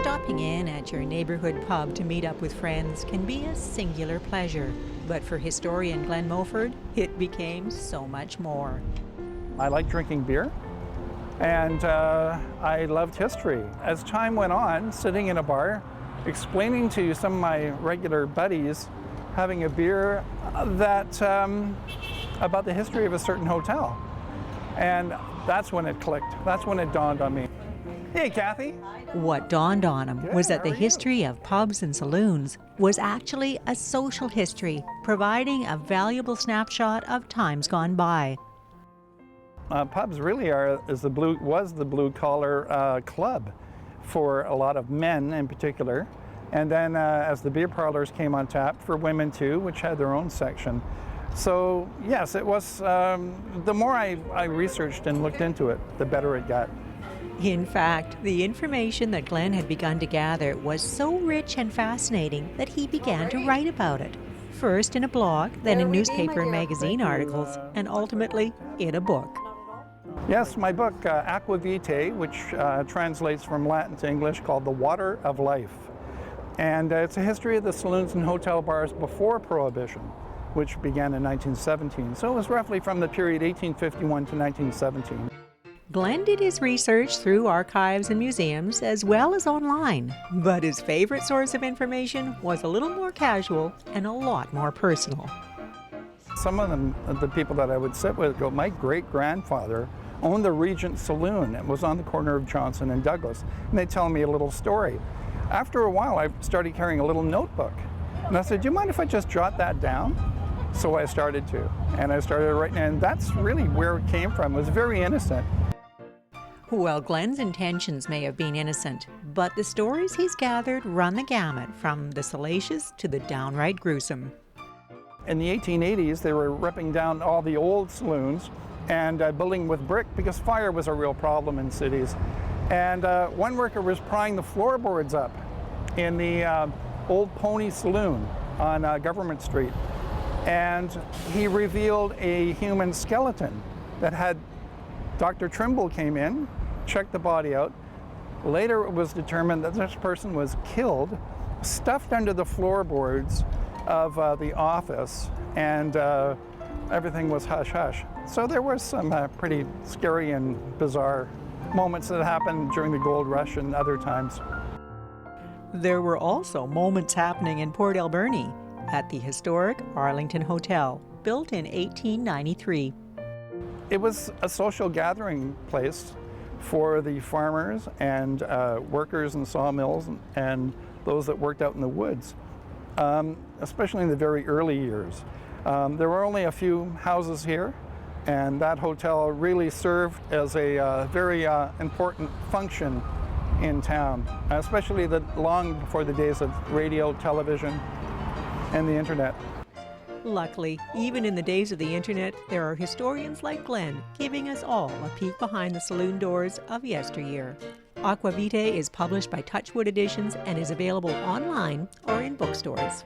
Stopping in at your neighborhood pub to meet up with friends can be a singular pleasure, but for historian Glenn Mulford, it became so much more. I like drinking beer, and I loved history. As time went on, sitting in a bar, explaining to some of my regular buddies, having a beer, that about the history of a certain hotel. And that's when it clicked. That's when it dawned on me. Hey, Kathy. What dawned on him was that the history of pubs and saloons was actually a social history, providing a valuable snapshot of times gone by. Pubs really was the blue-collar club for a lot of men in particular. And then as the beer parlors came on tap, for women too, which had their own section. So yes, it was, the more I researched and looked into it, the better it got. In fact, the information that Glenn had begun to gather was so rich and fascinating that he began to write about it. First in a blog, then in newspaper and magazine articles, and ultimately in a book. Yes, my book, Aqua Vitae, which translates from Latin to English, called The Water of Life. And it's a history of the saloons and hotel bars before Prohibition, which began in 1917. So it was roughly from the period 1851 to 1917. Glenn did his research through archives and museums as well as online, but his favorite source of information was a little more casual and a lot more personal. Some of them, the people that I would sit with, go, my great-grandfather owned the Regent Saloon. It was on the corner of Johnson and Douglas. And they tell me a little story. After a while, I started carrying a little notebook. And I said, do you mind if I just jot that down? So I started to. And I started writing, and that's really where it came from. It was very innocent. Well, Glenn's intentions may have been innocent, but the stories he's gathered run the gamut from the salacious to the downright gruesome. In the 1880s, they were ripping down all the old saloons and building with brick because fire was a real problem in cities. And one worker was prying the floorboards up in the Old Pony Saloon on Government Street. And he revealed a human skeleton that had Dr. Trimble came in, checked the body out. Later it was determined that this person was killed, stuffed under the floorboards of the office, and everything was hush-hush. So there was some pretty scary and bizarre moments that happened during the gold rush and other times. There were also moments happening in Port Alberni at the historic Arlington Hotel, built in 1893. It was a social gathering place for the farmers and workers in sawmills and those that worked out in the woods, especially in the very early years. There were only a few houses here, and that hotel really served as a very important function in town, especially long before the days of radio, television, and the internet. Luckily, even in the days of the internet, there are historians like Glenn giving us all a peek behind the saloon doors of yesteryear. Aqua Vitae is published by Touchwood Editions and is available online or in bookstores.